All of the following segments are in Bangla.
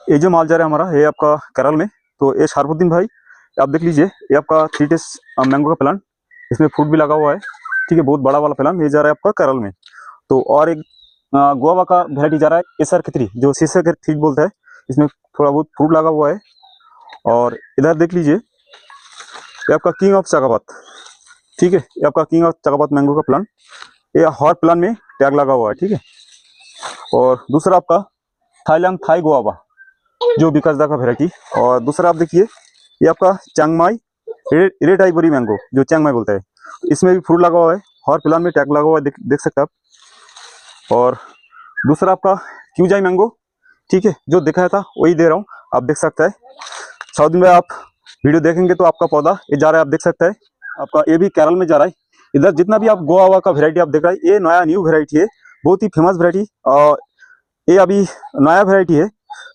ये जो माल जा रहा है हमारा ये आपका केरल में। तो ये शरफुद्दीन भाई आप देख लीजिए, ये आपका 3 डेज मैंगो का प्लांट, इसमें फ्रूट भी लगा हुआ है। ठीक है, बहुत बड़ा वाला प्लांट ये जा रहा है आपका केरल में। तो और एक गुआवा का वेराइटी जा रहा है SR-3 जो शीशे के 3 बोलता है, इसमें थोड़ा बहुत फ्रूट लगा हुआ है। और इधर देख लीजिए ये आपका किंग ऑफ चाकापात। ठीक है, ये आपका किंग ऑफ चाकापात मैंगो का प्लांट, ये हर प्लांट में टैग लगा हुआ है। ठीक है, और दूसरा आपका थाईलैंड थाई गुआवा जो विकास दा का वेराइटी। और दूसरा आप देखिए ये आपका चांगमाई रेड आइवरी मैंगो जो चांगमाई बोलता है, इसमें भी फ्रूट लगा हुआ है, हर प्लांट में टैग लगा हुआ है, देख सकते हैं आप। और दूसरा आपका क्यूजाई मैंगो, ठीक है, जो दिखाया था वही दे रहा हूँ, आप देख सकते हैं। साउथ में आप वीडियो देखेंगे तो आपका पौधा ये जा रहा है, आप देख सकते हैं। आपका ये भी केरल में जा रहा है। इधर जितना भी आप गोवा का वेराइटी आप देख रहे हैं, ये नया न्यू वेराइटी है, बहुत ही फेमस वेराइटी। और ये अभी नया वेराइटी है,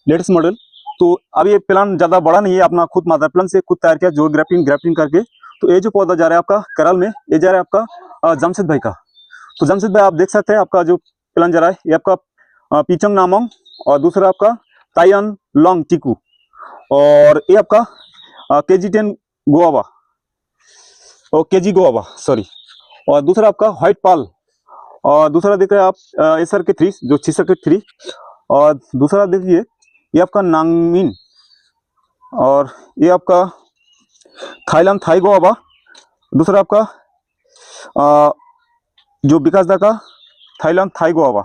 लेटेस्ट मॉडल। तो अभी ये प्लांट ज्यादा बड़ा नहीं है, अपना खुद मदर प्लांट से खुद तैयार किया, जो ग्राफ्टिंग करके। तो ये जो पौधा जा रहा है आपका केरल में, ये जा रहा है आपका जमशेद भाई का। तो जमशेद भाई आप देख सकते हैं, आपका जो प्लांट जा रहा है ये आपका पीचंग नामोंग, और दूसरा आपका ताइयान लॉन्ग चीकू, और ये आपका KG10 गुआवा और KG गुआवा सॉरी, और दूसरा आपका व्हाइट पाल, और दूसरा देख रहे हैं आप SR-3 जो 603, और दूसरा देखिए ये आपका नांगमिन, और ये आपका थाईलैंड थाई गुआवा, दूसरा आपका जो विकास दा का थाईलैंड थाई गुआवा।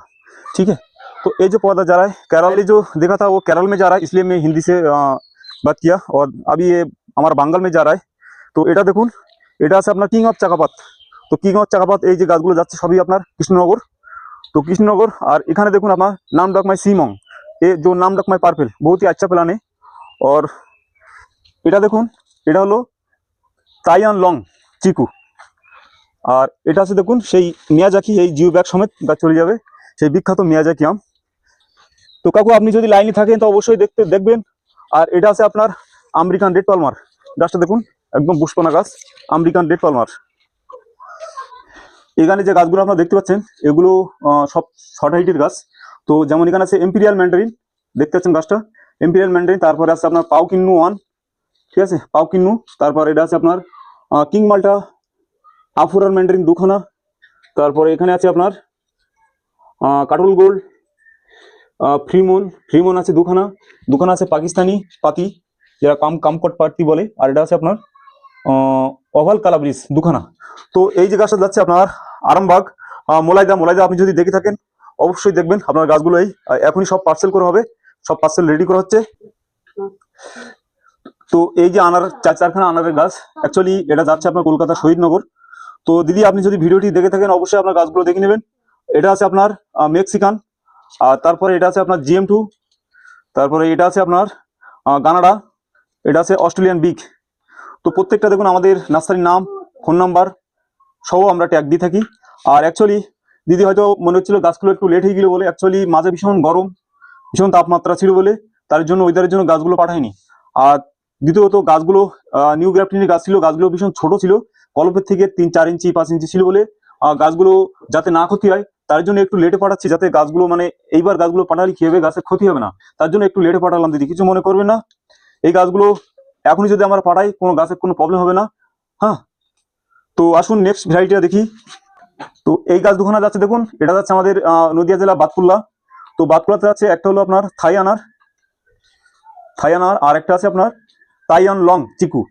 ठीक है, तो ये जो पौधा जा रहा है केरल, जो देखा था वो केरल में जा रहा है, इसलिए मैं हिंदी से बात किया। और अभी ये हमारा बांगल में जा रहा है। तो এটা দেখুন, এটা আছে আপনার কিং অফ চাকাপাত। তো কিং অফ চাকাপাত এই যে গাছগুলো যাচ্ছে সবই আপনার কৃষ্ণনগর। তো কৃষ্ণনগর, আর এখানে দেখুন আপনার নাম ডকমাই সিমং, ये जो नाम डकमाई पार्पल बहुत ही अच्छा प्लान है। और এটা দেখুন, এটা হলো তাইয়ান লং চিকু। আর এটা আছে দেখুন সেই মিয়াজাকি, এই জিও ব্যাগ সমেত গাছ চলে যাবে, সেই বিখ্যাত মিয়াজাকি আম। তো কাকু আপনি যদি লাইনে থাকেন তো অবশ্যই দেখবেন। আর এটা আছে আপনার আমেরিকান রেড পালমার, গাছটা দেখুন একদম পুষ্পনা গাছ, আমেরিকান রেড পালমার। এখানে যে গাছগুলো আপনারা দেখতে পাচ্ছেন এগুলো সব শর্ট হাইটের গাছ। তো যেমন এখানে আছে এম্পিরিয়াল ম্যান্ডারিন, দেখতে পাচ্ছেন গাছটা এম্পিরিয়াল ম্যান্ডারিন। তারপরে আছে আপনার পাউকিন্নু 1, ঠিক আছে, পাউকিন্নু। তারপর এটা আছে আপনার কিং মাল্টা আফুরার ম্যান্ডারিন 2খানা। তারপরে এখানে আছে আপনার কাটল গোল্ড ফ্রিমন আছে 2খানা আছে পাকিস্তানি পাতি, যেটা কামকট পাতি বলে। আর এটা আছে আপনার ওভাল কালাব্রিজ 2খানা। তো এই যে গাছটা যাচ্ছে আপনার আরামবাগ মোলাইদা আপনি যদি দেখে থাকেন অবশ্যই দেখবেন। আপনার গাছগুলো এখনই সব পার্সেল করা হবে, সব পার্সেল রেডি করা হচ্ছে। তো এই যে আনার 4খানা আনারের গাছ, অ্যাকচুয়ালি এটা যাচ্ছে আপনার কলকাতা শহীদনগর। তো দিদি আপনি যদি ভিডিওটি দেখে থাকেন অবশ্যই আপনার গাছগুলো দেখে নেবেন। এটা আছে আপনার মেক্সিকান, আর তারপরে এটা আছে আপনার GM2, তারপরে এটা আছে আপনার কানাডা, এটা আছে অস্ট্রেলিয়ান বিগ। তো প্রত্যেকটা দেখুন আমাদের নার্সারির নাম, ফোন নাম্বার সহ আমরা ট্যাগ দিয়ে থাকি। আর অ্যাকচুয়ালি দিদি হয়তো মনে হচ্ছিল গাছগুলো একটু লেট হয়ে গেল বলে, অ্যাকচুয়ালি মাঝে ভীষণ গরম, ভীষণ তাপমাত্রা ছিল বলে তার জন্য ওয়েদারের জন্য গাছগুলো পাঠায়নি। আর দ্বিতীয়ত গাছগুলো নিউ গ্রাফটিনের গাছ ছিল, গাছগুলো ভীষণ ছোট ছিল, কলপের থেকে 3-4 ইঞ্চি 5 ইঞ্চি ছিল বলে গাছগুলো যাতে না ক্ষতি হয় তার জন্য একটু লেটে পাঠাচ্ছি, যাতে গাছগুলো মানে এইবার গাছগুলো পাঠালে কি হবে, গাছের ক্ষতি হবে না, তার জন্য একটু লেটে পাঠালাম। দিদি কিছু মনে করবেন না, এই গাছগুলো এখনই যদি আমরা পাঠাই কোনো গাছের কোনো প্রবলেম হবে না। হ্যাঁ, তো আসুন নেক্সট ভ্যারাইটিটা দেখি। তো এই গাছ 2খানা যাচ্ছে দেখুন, এটা যাচ্ছে আমাদের নদিয়া জেলা বাতকুল্লা। তো বাতকুল্লাতে আছে একটা হলো আপনার থাই আনার, আর একটা আছে আপনার তাইয়ান লং চিকু।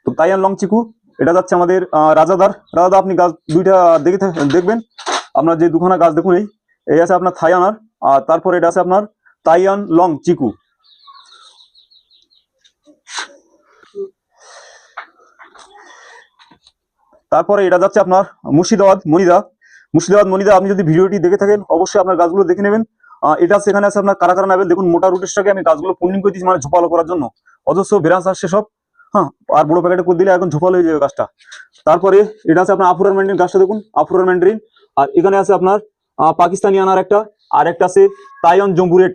তো তাইয়ান লং চিকু এটা যাচ্ছে আমাদের রাজাদা। আপনি গাছ দুইটা দেখবেন, আপনার যে 2খানা গাছ দেখুন, এই আছে আপনার থাই আনার, আর তারপরে এটা আছে আপনার তাইয়ান লং চিকু। তারপরে এটা যাচ্ছে আপনার মুর্শিদাবাদ মনিদা। আপনি যদি ভিডিওটি দেখে থাকেন অবশ্যই আপনার গাছগুলো দেখে নেবেন। এটা সেখানে আছে আপনার কারা নাবেল, দেখুন মোটা রুটেসটাকে আমি গাছগুলো পুন্ডিং করে দিচ্ছি, মানে ঝোপালো করার জন্য, অজস্র ব্রাঞ্চ আসছে সব। হ্যাঁ, আর বড় প্যাকেটে করে দিলে এখন ঝোপালো হয়ে যাবে গাছটা। তারপরে এটা আছে আপনার আফুরার ম্যান্ডারিন, গাছটা দেখুন আফুরার ম্যান্ডারিন। আর এখানে আছে আপনার পাকিস্তানি আনার একটা, আর একটা আছে তাইয়ান জম্বুরেট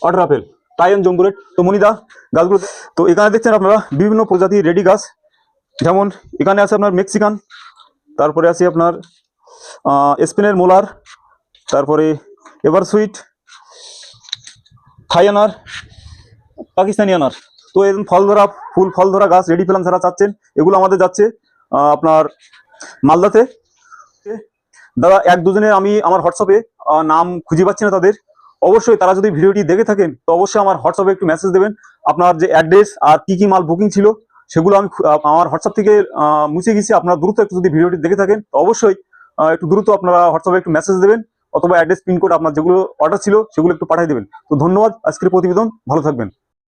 অর্ডার আপেল, তাইয়ান জম্বুরেট। তো মনিদা গাছগুলো, তো এখানে দেখছেন আপনারা বিভিন্ন প্রজাতির রেডি গাছ, যেমন এখানে আছে আপনার মেক্সিকান, তারপরে আছে আপনার স্পেনের মোলার, তারপরে এভার সুইট, থাইয়ানার, পাকিস্তানি আনার। তো এরকম ফুল ফল ধরা গাছ রেডি প্ল্যান যারা চাচ্ছেন, এগুলো আমাদের যাচ্ছে আপনার মালদাতে। দাদা এক দুজনে আমি আমার হোয়াটসঅ্যাপে নাম খুঁজে পাচ্ছি না তাদের, অবশ্যই তারা যদি ভিডিওটি দেখে থাকেন তো অবশ্যই আমার হোয়াটসঅ্যাপে একটু মেসেজ দেবেন। আপনার যে অ্যাড্রেস আর কি কি মাল বুকিং ছিল সেগুলো আমি আমার হোয়াটসঅ্যাপ থেকে মুছে গেছি। আপনারা দ্রুত একটু যদি ভিডিওটি দেখে থাকেন তো অবশ্যই একটু দ্রুত আপনারা হোয়াটসঅ্যাপে একটু মেসেজ দেবেন, অথবা অ্যাড্রেস পিনকোড আপনার যেগুলো অর্ডার ছিল সেগুলো একটু পাঠিয়ে দেবেন। তো ধন্যবাদ আজকের প্রতিবেদন, ভালো থাকবেন।